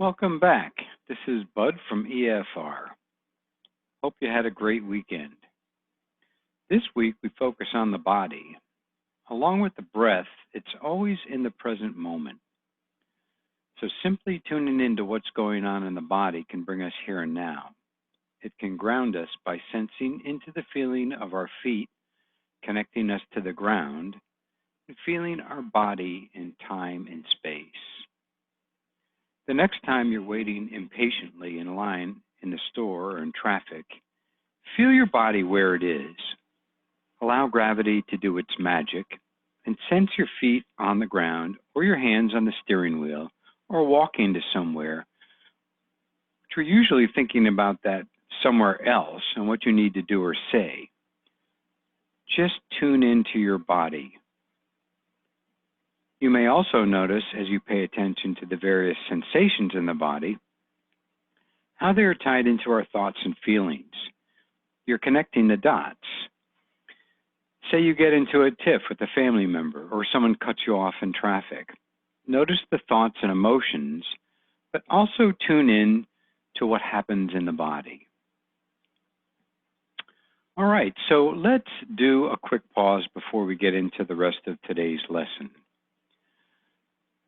Welcome back. This is Bud from EFR. Hope you had a great weekend. This week we focus on the body. Along with the breath, it's always in the present moment. So simply tuning into what's going on in the body can bring us here and now. It can ground us by sensing into the feeling of our feet, connecting us to the ground, and feeling our body in time and space. The next time you're waiting impatiently in line in the store or in traffic, feel your body where it is. Allow gravity to do its magic and sense your feet on the ground or your hands on the steering wheel or walking to somewhere. But you're usually thinking about that somewhere else and what you need to do or say. Just tune into your body. You may also notice, as you pay attention to the various sensations in the body, how they are tied into our thoughts and feelings. You're connecting the dots. Say you get into a tiff with a family member or someone cuts you off in traffic. Notice the thoughts and emotions, but also tune in to what happens in the body. All right, so let's do a quick pause before we get into the rest of today's lesson.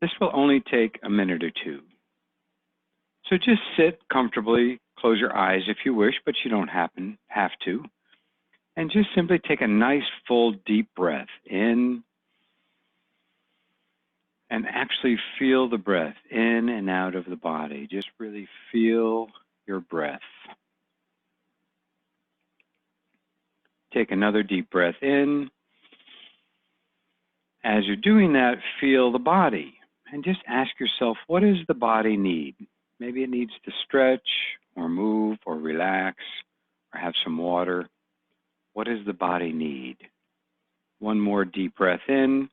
This will only take a minute or two. So just sit comfortably, close your eyes if you wish, but you don't have to. And just simply take a nice, full, deep breath in and actually feel the breath in and out of the body. Just really feel your breath. Take another deep breath in. As you're doing that, feel the body. And just ask yourself, what does the body need? Maybe it needs to stretch or move or relax or have some water. What does the body need? One more deep breath in.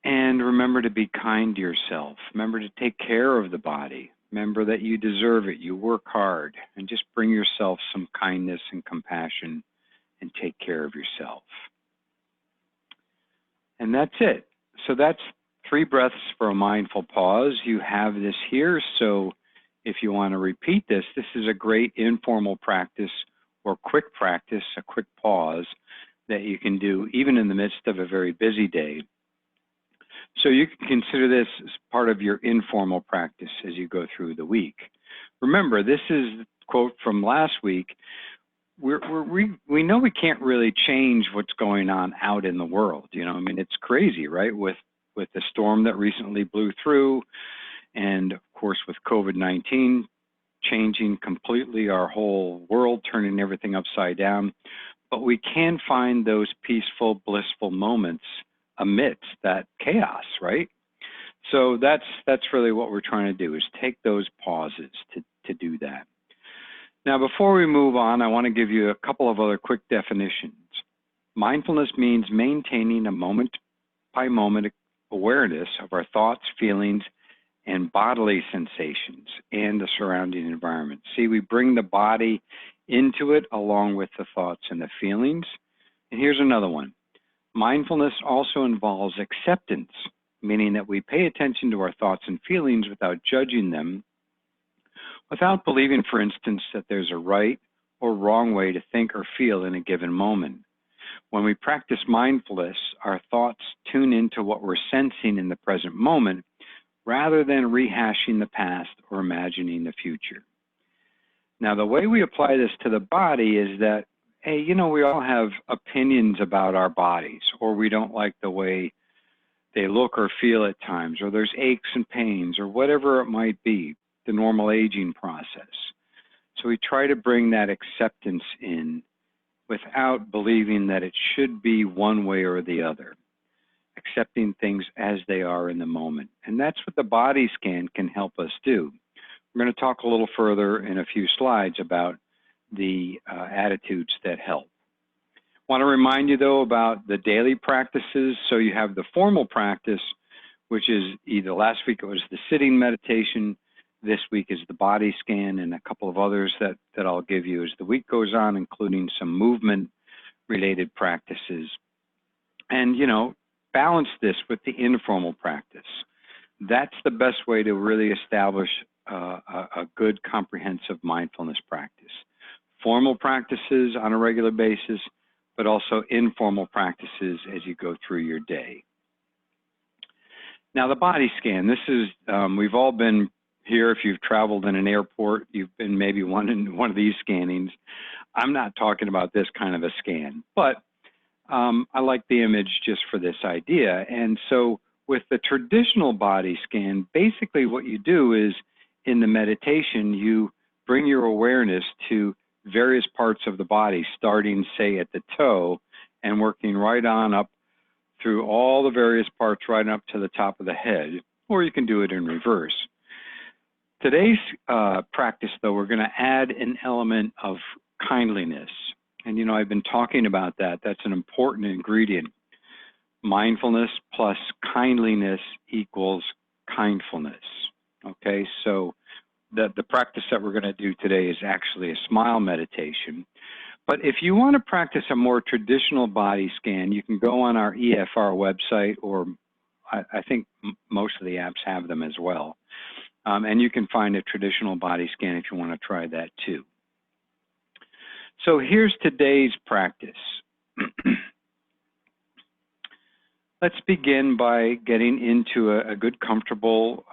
And remember to be kind to yourself. Remember to take care of the body. Remember that you deserve it. You work hard. And just bring yourself some kindness and compassion and take care of yourself. And that's it. So that's 3 breaths for a mindful pause. You have this here, so if you want to repeat this, this is a great informal practice or quick practice, a quick pause that you can do even in the midst of a very busy day. So you can consider this as part of your informal practice as you go through the week. Remember, this is a quote from last week. We know we can't really change what's going on out in the world. You know, I mean, it's crazy, right? With the storm that recently blew through, and of course with COVID-19 changing completely our whole world, turning everything upside down. But we can find those peaceful, blissful moments amidst that chaos, right? So that's really what we're trying to do, is take those pauses to do that. Now, before we move on, I want to give you a couple of other quick definitions. Mindfulness means maintaining a moment-by-moment awareness of our thoughts, feelings, and bodily sensations and the surrounding environment. See, we bring the body into it along with the thoughts and the feelings. And here's another one. Mindfulness also involves acceptance, meaning that we pay attention to our thoughts and feelings without judging them, without believing, for instance, that there's a right or wrong way to think or feel in a given moment. When we practice mindfulness, our thoughts tune into what we're sensing in the present moment rather than rehashing the past or imagining the future. Now, the way we apply this to the body is that, hey, you know, we all have opinions about our bodies, or we don't like the way they look or feel at times, or there's aches and pains, or whatever it might be, the normal aging process. So we try to bring that acceptance in without believing that it should be one way or the other, accepting things as they are in the moment. And that's what the body scan can help us do. We're going to talk a little further in a few slides about the attitudes that help. I want to remind you, though, about the daily practices. So you have the formal practice, which is either last week it was the sitting meditation, this week is the body scan, and a couple of others that I'll give you as the week goes on, including some movement-related practices. And, you know, balance this with the informal practice. that's the best way to really establish a good comprehensive mindfulness practice. Formal practices on a regular basis, but also informal practices as you go through your day. Now the body scan, this is, we've all been here. If you've traveled in an airport, you've been maybe in one of these scannings. I'm not talking about this kind of a scan, but I like the image just for this idea. And so with the traditional body scan, basically what you do is in the meditation, you bring your awareness to various parts of the body, starting, say, at the toe and working right on up through all the various parts right up to the top of the head, or you can do it in reverse. Today's practice, though, we're going to add an element of kindliness. And, you know, I've been talking about that. That's an important ingredient. Mindfulness plus kindliness equals kindfulness. Okay, so the practice that we're going to do today is actually a smile meditation. But if you want to practice a more traditional body scan, you can go on our EFR website, or I think most of the apps have them as well. And you can find a traditional body scan if you want to try that too. So here's today's practice. Let's begin by getting into a good, comfortable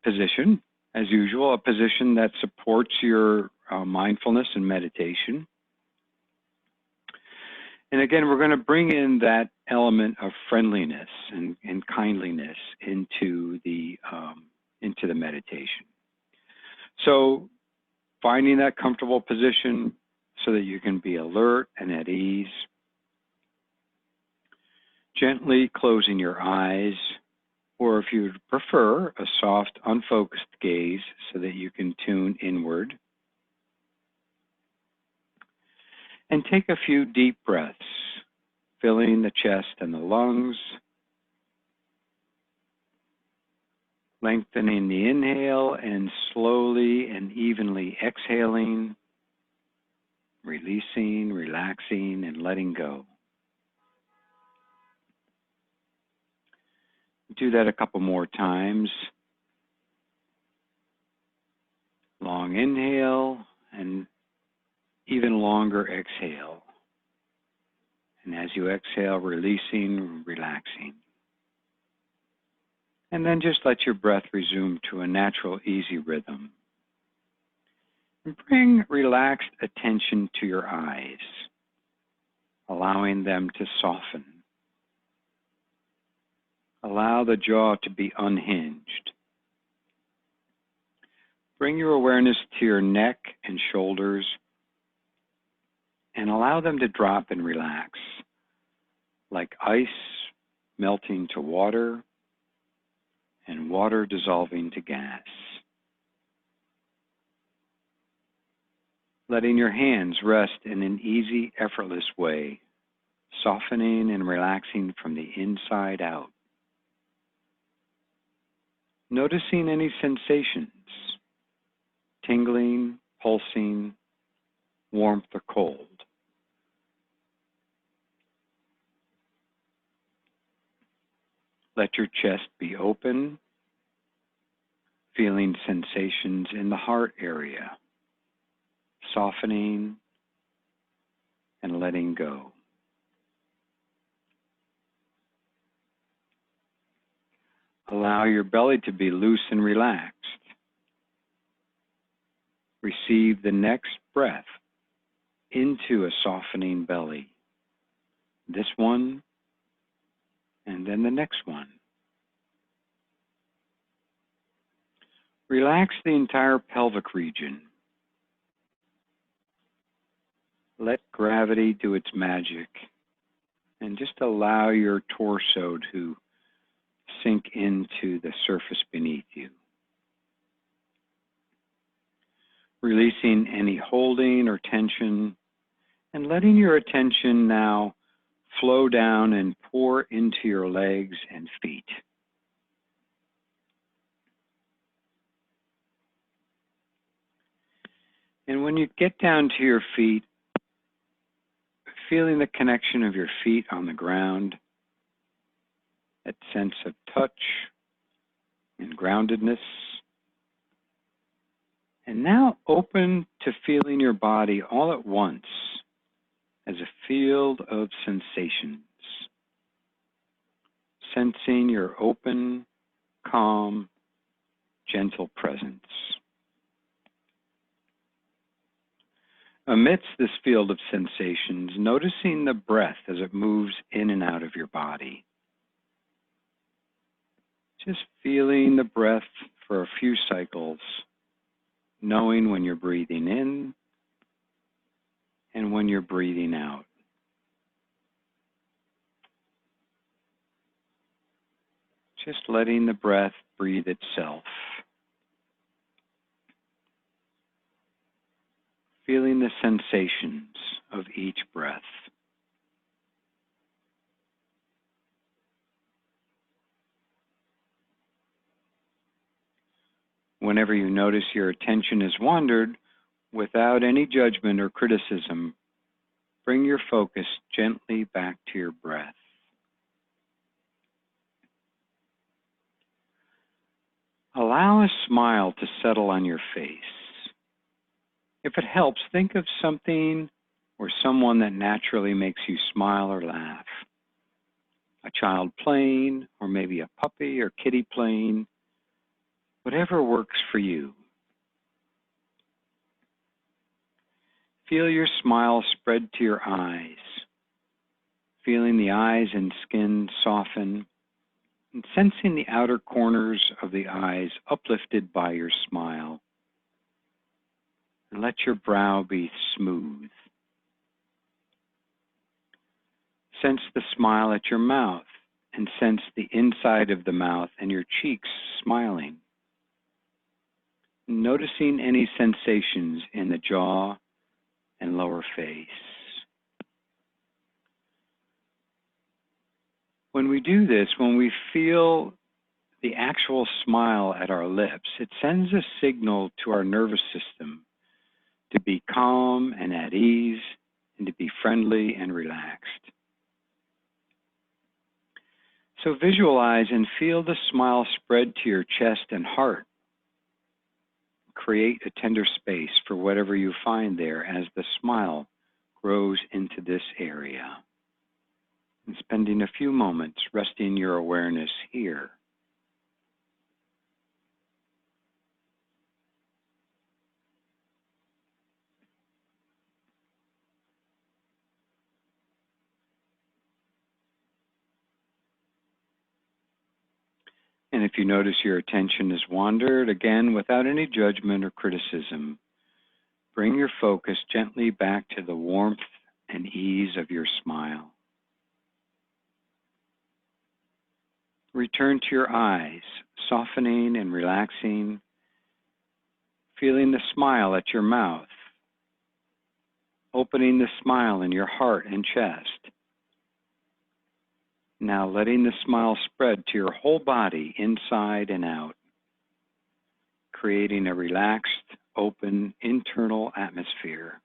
position, as usual, a position that supports your mindfulness and meditation. And again, we're going to bring in that element of friendliness and kindliness into the meditation. So finding that comfortable position so that you can be alert and at ease. Gently closing your eyes, or if you prefer, a soft, unfocused gaze so that you can tune inward. And take a few deep breaths, filling the chest and the lungs, lengthening the inhale and slowly and evenly exhaling, releasing, relaxing, and letting go. Do that a couple more times. Long inhale and even longer exhale. And as you exhale, releasing, relaxing. And then just let your breath resume to a natural, easy rhythm. And bring relaxed attention to your eyes, allowing them to soften. Allow the jaw to be unhinged. Bring your awareness to your neck and shoulders and allow them to drop and relax, like ice melting to water and water dissolving to gas. Letting your hands rest in an easy, effortless way, softening and relaxing from the inside out. Noticing any sensations, tingling, pulsing, warmth or cold. Let your chest be open, feeling sensations in the heart area, softening and letting go. Allow your belly to be loose and relaxed. Receive the next breath into a softening belly. This one, and then the next one. Relax the entire pelvic region. Let gravity do its magic, and just allow your torso to sink into the surface beneath you. Releasing any holding or tension, and letting your attention now flow down and pour into your legs and feet. And when you get down to your feet, feeling the connection of your feet on the ground, that sense of touch and groundedness. And now open to feeling your body all at once as a field of sensations. Sensing your open, calm, gentle presence. Amidst this field of sensations, noticing the breath as it moves in and out of your body. Just feeling the breath for a few cycles, knowing when you're breathing in and when you're breathing out. Just letting the breath breathe itself. Feeling the sensations of each breath. Whenever you notice your attention has wandered, without any judgment or criticism, bring your focus gently back to your breath. Allow a smile to settle on your face. If it helps, think of something or someone that naturally makes you smile or laugh. A child playing, or maybe a puppy or kitty playing, whatever works for you. Feel your smile spread to your eyes, feeling the eyes and skin soften, and sensing the outer corners of the eyes uplifted by your smile. And let your brow be smooth. Sense the smile at your mouth, and sense the inside of the mouth and your cheeks smiling. Noticing any sensations in the jaw and lower face. When we do this, when we feel the actual smile at our lips, it sends a signal to our nervous system to be calm and at ease and to be friendly and relaxed. So visualize and feel the smile spread to your chest and heart. Create a tender space for whatever you find there as the smile grows into this area. And spending a few moments resting your awareness here. And if you notice your attention has wandered, again, without any judgment or criticism, bring your focus gently back to the warmth and ease of your smile. Return to your eyes, softening and relaxing, feeling the smile at your mouth, opening the smile in your heart and chest. Now letting the smile spread to your whole body, inside and out, creating a relaxed, open, internal atmosphere.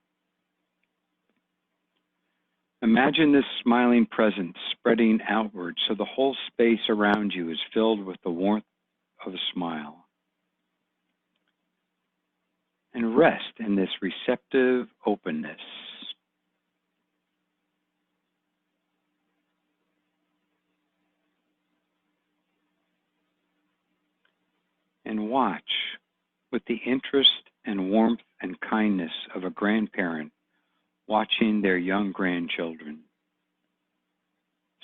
Imagine this smiling presence spreading outward so the whole space around you is filled with the warmth of a smile. And rest in this receptive openness. And watch with the interest and warmth and kindness of a grandparent watching their young grandchildren.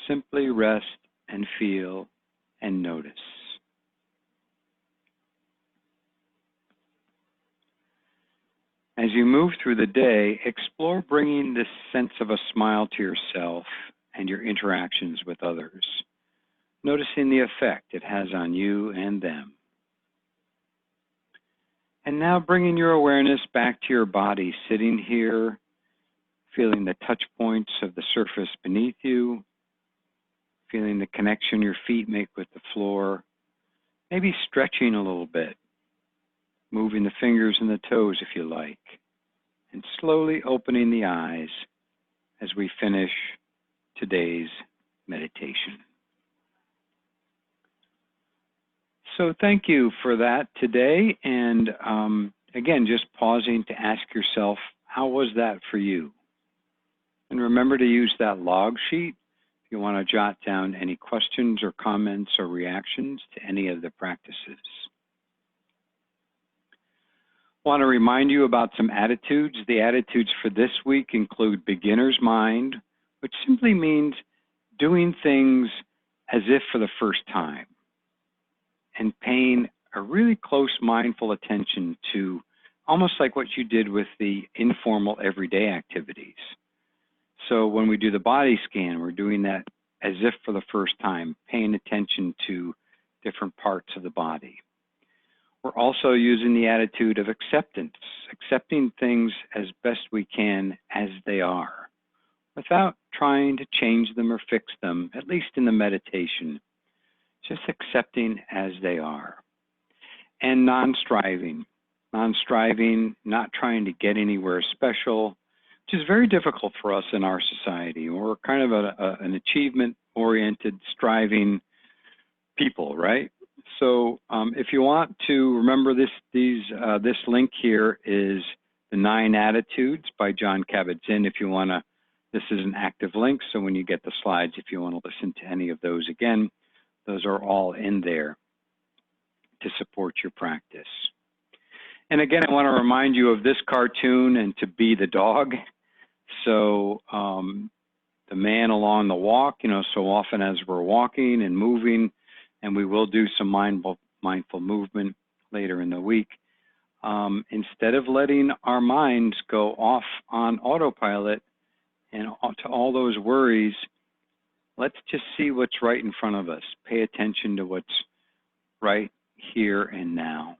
Simply rest and feel and notice. As you move through the day, explore bringing this sense of a smile to yourself and your interactions with others, noticing the effect it has on you and them. And now bringing your awareness back to your body, sitting here, feeling the touch points of the surface beneath you, feeling the connection your feet make with the floor, maybe stretching a little bit, moving the fingers and the toes if you like, and slowly opening the eyes as we finish today's meditation. So thank you for that today. And again, just pausing to ask yourself, how was that for you? And remember to use that log sheet if you want to jot down any questions or comments or reactions to any of the practices. I want to remind you about some attitudes. The attitudes for this week include beginner's mind, which simply means doing things as if for the first time, and paying a really close mindful attention to almost like what you did with the informal everyday activities. So when we do the body scan, we're doing that as if for the first time, paying attention to different parts of the body. We're also using the attitude of acceptance, accepting things as best we can as they are, without trying to change them or fix them, at least in the meditation, just accepting as they are. And non-striving, not trying to get anywhere special, which is very difficult for us in our society. We're kind of an achievement-oriented, striving people, right? So if you want to remember this link here is the 9 Attitudes by Jon Kabat-Zinn. If you want to, this is an active link, so when you get the slides, if you want to listen to any of those again, those are all in there to support your practice. And again, I want to remind you of this cartoon and to be the dog. So the man along the walk, so often as we're walking and moving, and we will do some mindful movement later in the week, instead of letting our minds go off on autopilot and to all those worries, let's just see what's right in front of us. Pay attention to what's right here and now.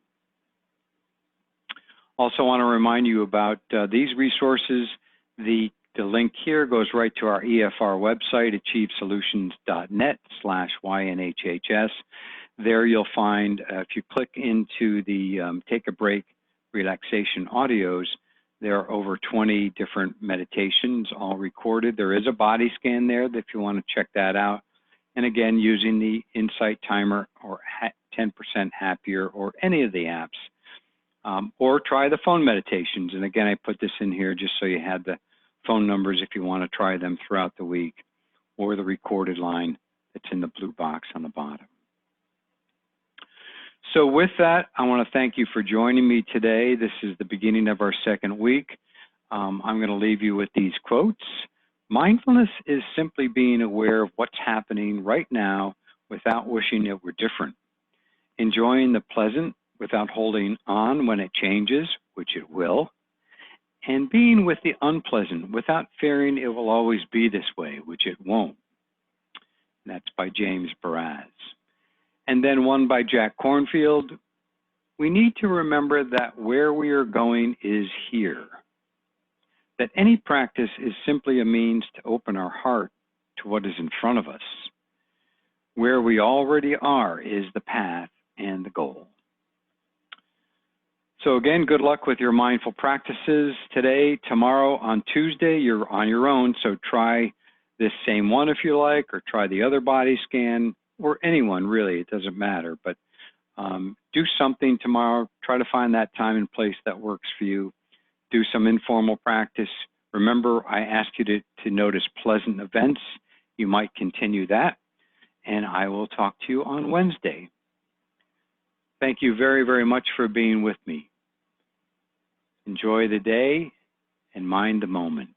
Also want to remind you about these resources. The link here goes right to our EFR website, achievesolutions.net/YNHHS. There you'll find, if you click into the Take a Break relaxation audios, there are over 20 different meditations, all recorded. There is a body scan there if you want to check that out. And again, using the Insight Timer or 10% Happier or any of the apps. Or try the phone meditations. And again, I put this in here just so you had the phone numbers if you want to try them throughout the week, or the recorded line that's in the blue box on the bottom. So with that, I want to thank you for joining me today. This is the beginning of our second week. I'm going to leave you with these quotes. Mindfulness is simply being aware of what's happening right now without wishing it were different. Enjoying the pleasant without holding on when it changes, which it will. And being with the unpleasant without fearing it will always be this way, which it won't. And that's by James Baraz. And then one by Jack Kornfield. We need to remember that where we are going is here. That any practice is simply a means to open our heart to what is in front of us. Where we already are is the path and the goal. So again, good luck with your mindful practices today, tomorrow, on Tuesday. You're on your own, so try this same one if you like, or try the other body scan, or anyone really, it doesn't matter. But do something tomorrow. Try to find that time and place that works for you. Do some informal practice. Remember, I asked you to notice pleasant events. You might continue that, and I will talk to you on Wednesday. Thank you very, very much for being with me. Enjoy the day and mind the moment.